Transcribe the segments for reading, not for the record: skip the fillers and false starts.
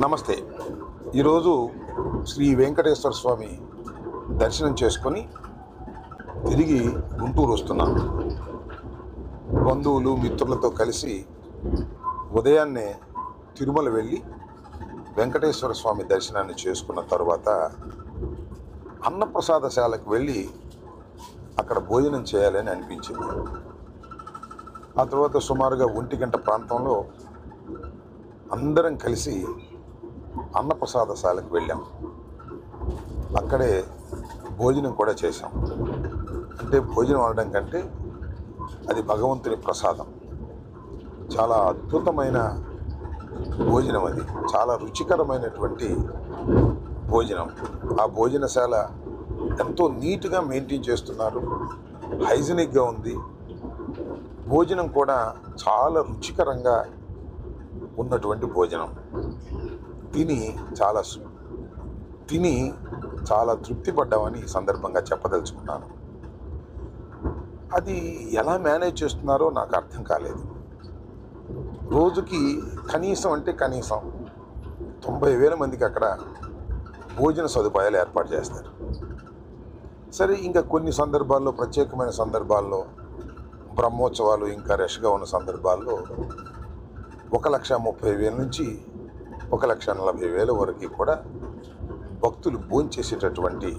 నమస్తే. ఈరోజు శ్రీ వెంకటేశ్వర స్వామి దర్శనం చేసుకొని తిరిగి గుంటూరు వస్తున్నాను. బంధువులు మిత్రులతో కలిసి ఉదయాన్నే తిరుమల వెళ్ళి వెంకటేశ్వర స్వామి దర్శనాన్ని చేసుకున్న తర్వాత అన్నప్రసాదశాలకు వెళ్ళి అక్కడ భోజనం చేయాలని అనిపించింది. ఆ తర్వాత సుమారుగా 1 గంట ప్రాంతంలో అందరం కలిసి అన్నప్రసాదశాలకు వెళ్ళాం. అక్కడే భోజనం కూడా చేశాం. అంటే భోజనం అనడం కంటే అది భగవంతుని ప్రసాదం. చాలా అద్భుతమైన భోజనం, అది చాలా రుచికరమైనటువంటి భోజనం. ఆ భోజనశాల ఎంతో నీట్గా మెయింటైన్ చేస్తున్నారు, హైజీనిక్గా ఉంది. భోజనం కూడా చాలా రుచికరంగా ఉన్నటువంటి భోజనం. తిని చాలా తృప్తి పడ్డామని ఈ సందర్భంగా చెప్పదలుచుకున్నాను. అది ఎలా మేనేజ్ చేస్తున్నారో నాకు అర్థం కాలేదు. రోజుకి కనీసం 90,000 మందికి అక్కడ భోజన సదుపాయాలు ఏర్పాటు చేస్తారు. సరే, ఇంకా కొన్ని సందర్భాల్లో, ప్రత్యేకమైన సందర్భాల్లో, బ్రహ్మోత్సవాలు ఇంకా రష్గా ఉన్న సందర్భాల్లో 1,30,000 నుంచి 1,40,000 వరకు కూడా భక్తులు భోంచేసేటటువంటి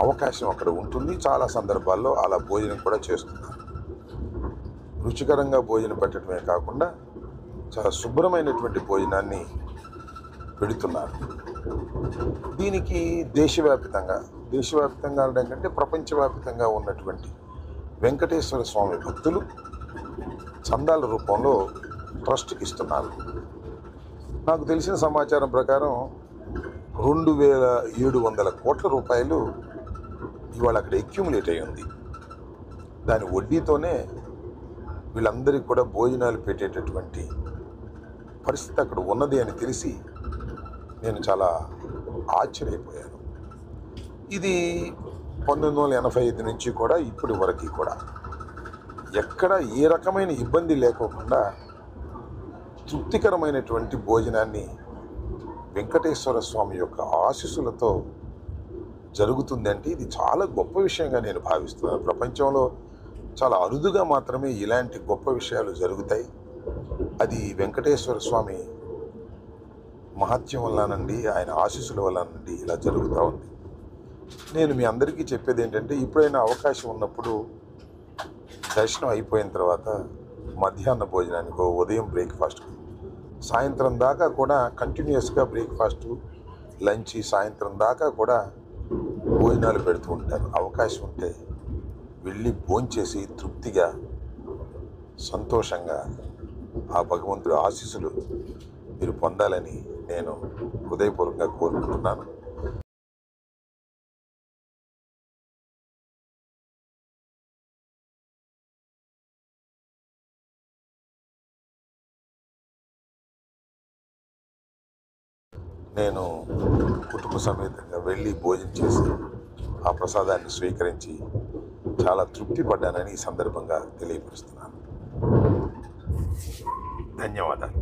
అవకాశం అక్కడ ఉంటుంది. చాలా సందర్భాల్లో అలా భోజనం కూడా చేస్తున్నారు. రుచికరంగా భోజనం పెట్టడమే కాకుండా చాలా శుభ్రమైనటువంటి భోజనాన్ని పెడుతున్నారు. దీనికి దేశవ్యాప్తంగా అనడం కంటే ప్రపంచవ్యాప్తంగా ఉన్నటువంటి వెంకటేశ్వర స్వామి భక్తులు చందాల రూపంలో ట్రస్ట్కి ఇస్తున్నారు. నాకు తెలిసిన సమాచారం ప్రకారం 2,700 కోట్ల రూపాయలు ఇవాళ అక్కడ అక్యుములేట్ అయి ఉంది. దాని వడ్డీతోనే వీళ్ళందరికీ కూడా భోజనాలు పెట్టేటటువంటి పరిస్థితి అక్కడ ఉన్నది అని తెలిసి నేను చాలా ఆశ్చర్యపోయాను. ఇది 1985 నుంచి కూడా ఇప్పటి వరకు కూడా ఎక్కడ ఏ రకమైన ఇబ్బంది లేకోకుండా తృప్తికరమైనటువంటి భోజనాన్ని వెంకటేశ్వర స్వామి యొక్క ఆశీస్సులతో జరుగుతుందంటే ఇది చాలా గొప్ప విషయంగా నేను భావిస్తున్నాను. ప్రపంచంలో చాలా అరుదుగా మాత్రమే ఇలాంటి గొప్ప విషయాలు జరుగుతాయి. అది వెంకటేశ్వర స్వామి మహత్యం వల్లనండి, ఆయన ఆశీస్సుల వల్లనండి ఇలా జరుగుతూ ఉంది. నేను మీ అందరికీ చెప్పేది ఏంటంటే, ఎప్పుడైనా అవకాశం ఉన్నప్పుడు దర్శనం అయిపోయిన తర్వాత మధ్యాహ్న భోజనానికో, ఉదయం బ్రేక్ఫాస్ట్, సాయంత్రం దాకా కూడా కంటిన్యూస్గా బ్రేక్ఫాస్ట్, లంచ్, సాయంత్రం దాకా కూడా భోజనాలు పెడుతూ ఉంటారు. అవకాశం ఉంటే వెళ్ళి భోంచేసి తృప్తిగా, సంతోషంగా ఆ భగవంతుడి ఆశీస్సులు మీరు పొందాలని నేను హృదయపూర్వకంగా కోరుకుంటున్నాను. నేను కుటుంబ సమేతంగా వెళ్ళి భోజనం చేసి ఆ ప్రసాదాన్ని స్వీకరించి చాలా తృప్తి పడ్డానని ఈ సందర్భంగా తెలియపరుస్తున్నాను. ధన్యవాదాలు.